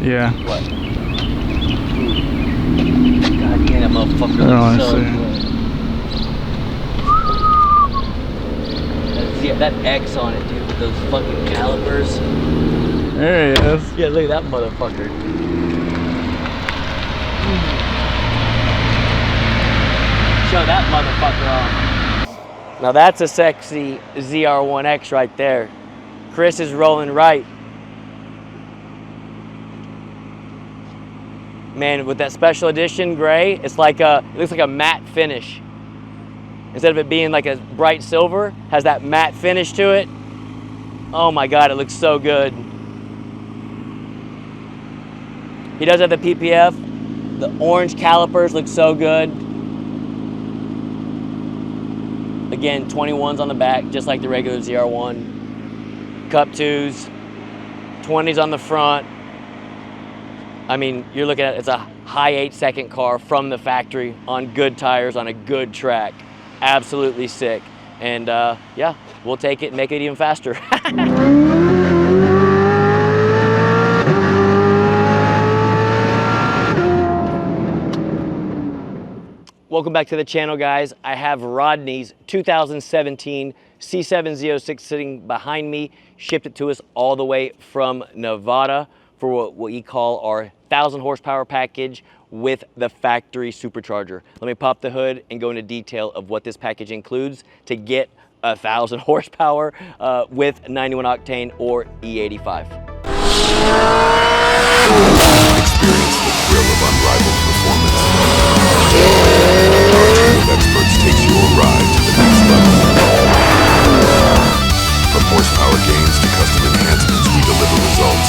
Yeah. What? God damn, that motherfucker looks so good. That X on it, dude, with those fucking calipers. There he is. Yeah, look at that motherfucker. Show that motherfucker off. Now that's a sexy ZR1X right there. Chris is rolling right. Man, with that special edition gray, it's like it looks like a matte finish. Instead of it being like a bright silver, has that matte finish to it. Oh my God, it looks so good. He does have the PPF. The orange calipers look so good. Again, 21s on the back, just like the regular ZR1. Cup 2s, 20s on the front. I mean, you're looking at, it's a high 8-second car from the factory on good tires on a good track. Absolutely sick. And yeah, we'll take it and make it even faster. Welcome back to the channel, guys. I have Rodney's 2017 C7 Z06 sitting behind me. Shipped it to us all the way from Nevada for what we call our 1,000 horsepower package with the factory supercharger. Let me pop the hood and go into detail of what this package includes to get 1,000 horsepower with 91 octane or E85. Experience the thrill of unrivaled performance. Our team of experts takes your ride to the next level. From horsepower gains to custom enhancements, we deliver results.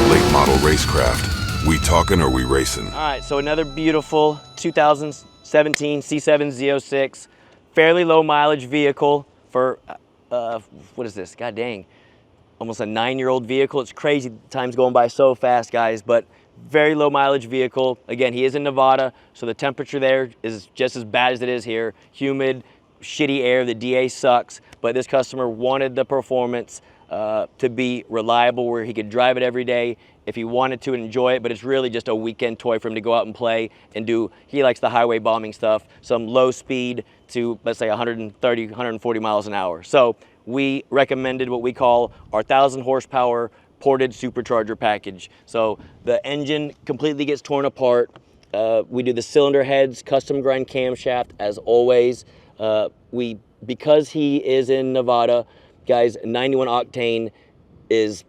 Late Model Racecraft. We talking or we racing? All right, so another beautiful 2017 C7 Z06. Fairly low mileage vehicle for, what is this? God dang. Almost a 9-year-old vehicle. It's crazy, time's going by so fast, guys, but very low mileage vehicle. Again, he is in Nevada, so the temperature there is just as bad as it is here. Humid, shitty air, the DA sucks, but this customer wanted the performance to be reliable where he could drive it every day if he wanted to enjoy it, but it's really just a weekend toy for him to go out and play and do. He likes the highway bombing stuff, some low speed to, let's say, 130, 140 miles an hour. So we recommended what we call our 1,000 horsepower ported supercharger package. So the engine completely gets torn apart. We do the cylinder heads, custom grind camshaft as always. Because he is in Nevada, guys, 91 octane is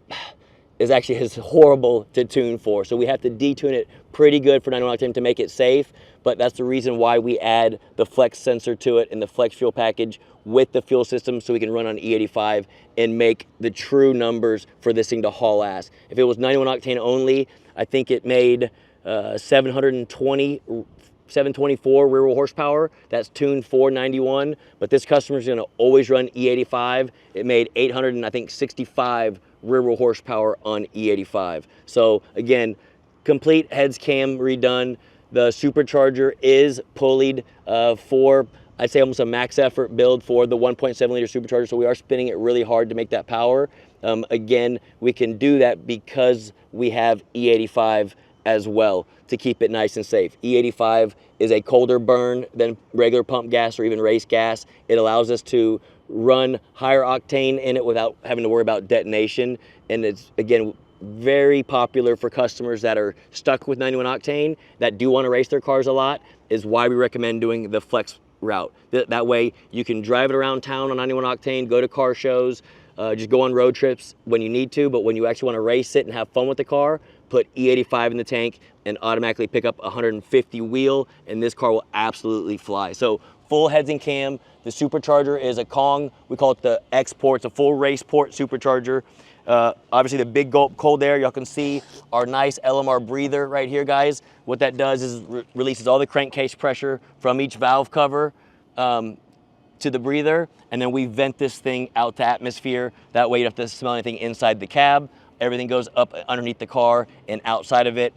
actually horrible to tune for. So we have to detune it pretty good for 91 octane to make it safe. But that's the reason why we add the flex sensor to it in the flex fuel package with the fuel system so we can run on E85 and make the true numbers for this thing to haul ass. If it was 91 octane only, I think it made 724 rear wheel horsepower. That's tuned for 91, but this customer is gonna always run E85. It made 865 rear wheel horsepower on E85. So again, complete heads cam redone. The supercharger is pulleyed for, I'd say, almost a max effort build for the 1.7 liter supercharger. So we are spinning it really hard to make that power. Again, we can do that because we have E85 as well to keep it nice and safe. E85 is a colder burn than regular pump gas or even race gas. It allows us to run higher octane in it without having to worry about detonation. And it's, again, very popular for customers that are stuck with 91 octane, that do want to race their cars a lot, is why we recommend doing the flex route. That way you can drive it around town on 91 octane, go to car shows, just go on road trips when you need to, but when you actually want to race it and have fun with the car, put E85 in the tank and automatically pick up 150 wheel, and this car will absolutely fly. So full heads and cam. The supercharger is a Kong. We call it the X port. It's a full race port supercharger. Obviously the big gulp cold air, y'all can see our nice LMR breather right here, guys. What that does is releases all the crankcase pressure from each valve cover to the breather, and then we vent this thing out to atmosphere. That way you don't have to smell anything inside the cab. Everything goes up underneath the car and outside of it.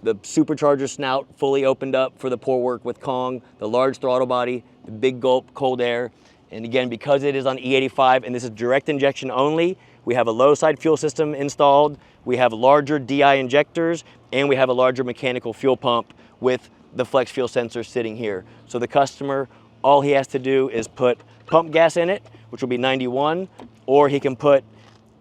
The supercharger snout fully opened up for the pour work with Kong, the large throttle body, the big gulp cold air, And again, because it is on E85 and this is direct injection only, we have a low side fuel system installed, we have larger DI injectors, and we have a larger mechanical fuel pump with the flex fuel sensor sitting here. So the customer, all he has to do is put pump gas in it, which will be 91, or he can put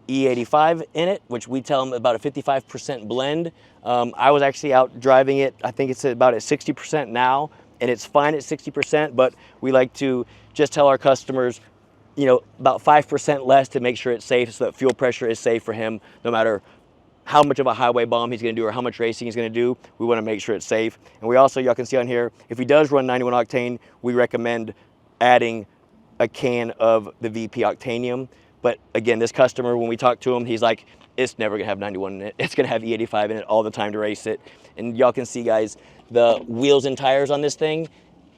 E85 in it, which we tell him about a 55% blend. I was actually out driving it, I think it's about at 60% now, and it's fine at 60%, but we like to just tell our customers, you know, about 5% less to make sure it's safe, so that fuel pressure is safe for him no matter how much of a highway bomb he's going to do or how much racing he's going to do. We want to make sure it's safe. And we also, y'all can see on here, if he does run 91 octane, we recommend adding a can of the VP Octanium. But again, this customer, when we talk to him, he's like, it's never going to have 91 in it. It's going to have E85 in it all the time to race it. And y'all can see, guys, the wheels and tires on this thing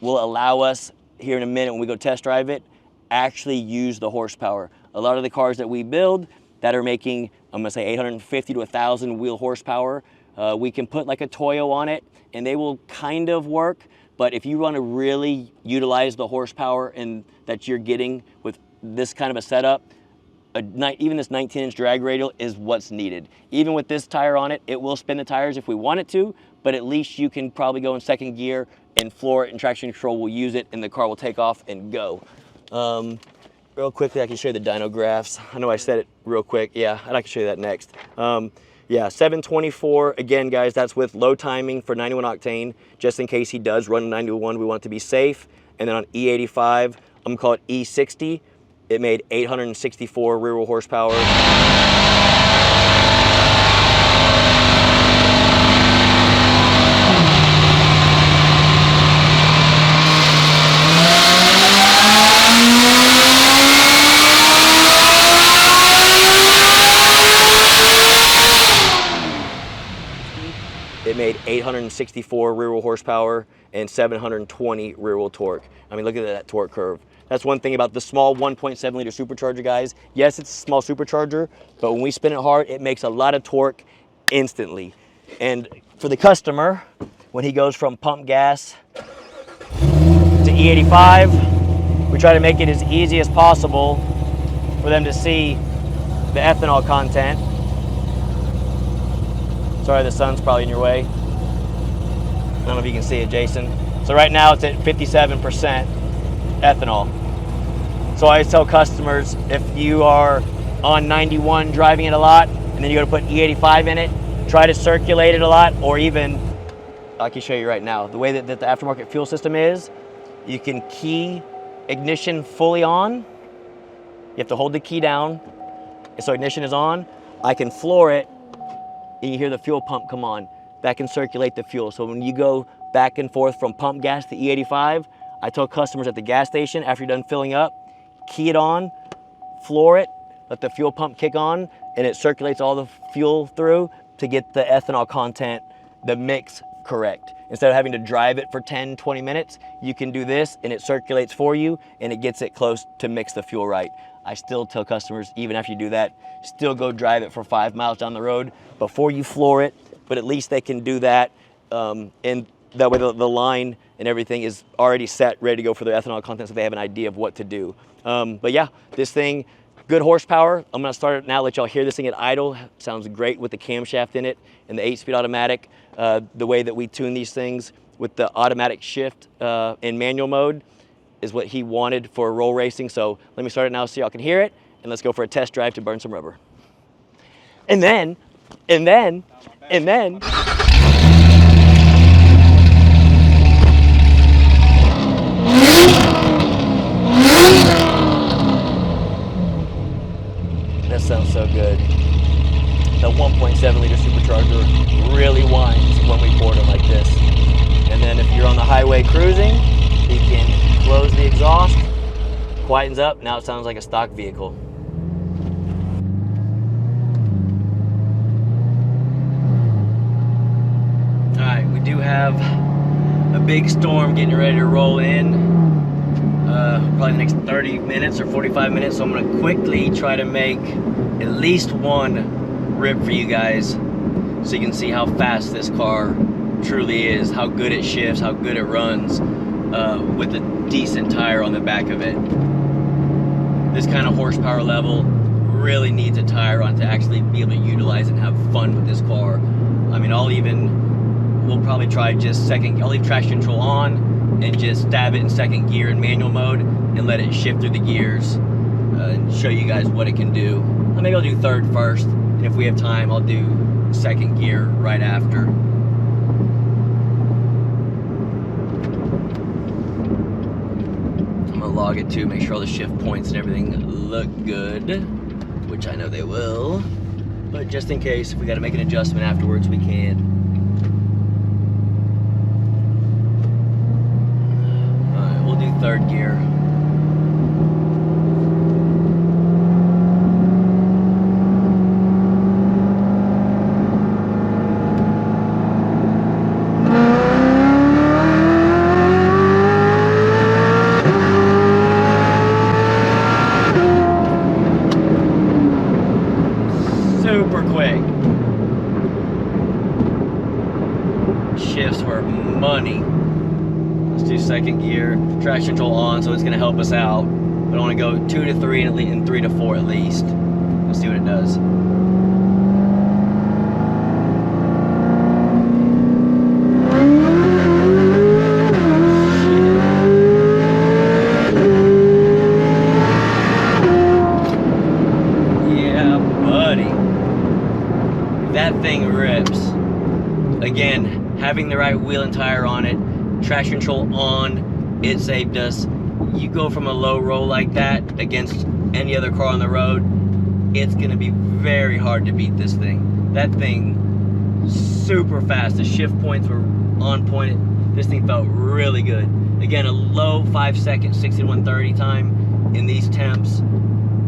will allow us here in a minute when we go test drive it, actually use the horsepower. A lot of the cars that we build that are making, I'm gonna say 850 to 1,000 wheel horsepower, we can put like a Toyo on it and they will kind of work, but if you wanna really utilize the horsepower and that you're getting with this kind of a setup, even this 19-inch drag radial is what's needed. Even with this tire on it, it will spin the tires if we want it to, but at least you can probably go in second gear and floor it and traction control will use it and the car will take off and go. Real quickly, I can show you the dyno graphs. I know I said it real quick. Yeah, I'd like to show you that next. Yeah, 724, again, guys, that's with low timing for 91 octane, just in case he does run 91, we want it to be safe. And then on E85, I'm gonna call it E60. It made 864 rear wheel horsepower. It made 864 rear wheel horsepower and 720 rear wheel torque. I mean, look at that torque curve. That's one thing about the small 1.7 liter supercharger, guys. Yes, it's a small supercharger, but when we spin it hard, it makes a lot of torque instantly. And for the customer, when he goes from pump gas to E85, we try to make it as easy as possible for them to see the ethanol content. Sorry, the sun's probably in your way. I don't know if you can see it, Jason. So right now it's at 57% ethanol. So I always tell customers, if you are on 91 driving it a lot, and then you go to put E85 in it, try to circulate it a lot, or even, I can show you right now, the way that the aftermarket fuel system is, you can key ignition fully on. You have to hold the key down, so ignition is on. I can floor it, and you hear the fuel pump come on. That can circulate the fuel. So when you go back and forth from pump gas to E85, I tell customers at the gas station, after you're done filling up, key it on, floor it, let the fuel pump kick on, and it circulates all the fuel through to get the ethanol content, the mix correct. Instead of having to drive it for 10, 20 minutes, you can do this and it circulates for you and it gets it close to mix the fuel right. I still tell customers, even after you do that, still go drive it for 5 miles down the road before you floor it, but at least they can do that. And that way the line and everything is already set, ready to go for their ethanol content so they have an idea of what to do. But yeah, this thing, good horsepower. I'm gonna start it now, let y'all hear this thing at idle. Sounds great with the camshaft in it and the 8-speed automatic. The way that we tune these things with the automatic shift in manual mode is what he wanted for roll racing. So let me start it now so y'all can hear it, and let's go for a test drive to burn some rubber. And then, that sounds so good. The 1.7 liter supercharger really whines when we board it like this. And then if you're on the highway cruising, you can close the exhaust, quietens up, now it sounds like a stock vehicle. All right, we do have a big storm getting ready to roll in. Probably the next 30 minutes or 45 minutes, so I'm gonna quickly try to make at least one rip for you guys so you can see how fast this car truly is, how good it shifts, how good it runs with a decent tire on the back of it. this kind of horsepower level really needs a tire on to actually be able to utilize and have fun with this car. I mean, we'll probably try just I'll leave traction control on and just stab it in second gear in manual mode and let it shift through the gears and show you guys what it can do. Maybe I'll do third first, and if we have time, I'll do second gear right after. I'm gonna log it too, make sure all the shift points and everything look good, which I know they will, but just in case, if we gotta make an adjustment afterwards, we can. Alright, we'll do third gear. Super quick. Shifts were money. Let's do second gear. Traction control on, so it's going to help us out. But I want to go 2 to 3 and 3 to 4 at least. Let's see what it does. That thing rips. Again, having the right wheel and tire on it, traction control on, it saved us. You go from a low roll like that against any other car on the road, it's gonna be very hard to beat this thing. That thing, super fast. The shift points were on point. This thing felt really good. Again, a low 5 second 60 to 130 time in these temps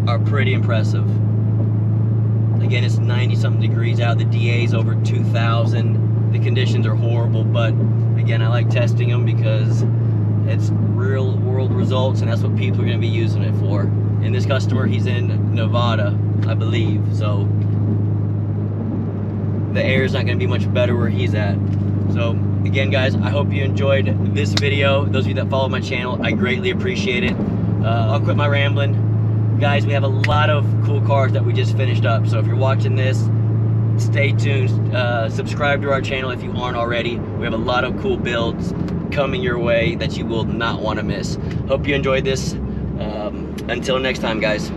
are pretty impressive. Again, it's 90 something degrees out. The DA's over 2,000. The conditions are horrible, but again, I like testing them because it's real world results, and that's what people are going to be using it for. And this customer, he's in Nevada, I believe, so the air is not going to be much better where he's at. So again, guys, I hope you enjoyed this video. Those of you that follow my channel, I greatly appreciate it. I'll quit my rambling. Guys, we have a lot of cool cars that we just finished up, so if you're watching this, stay tuned. Subscribe to our channel if you aren't already. We have a lot of cool builds coming your way that you will not want to miss. Hope you enjoyed this. Until next time, guys.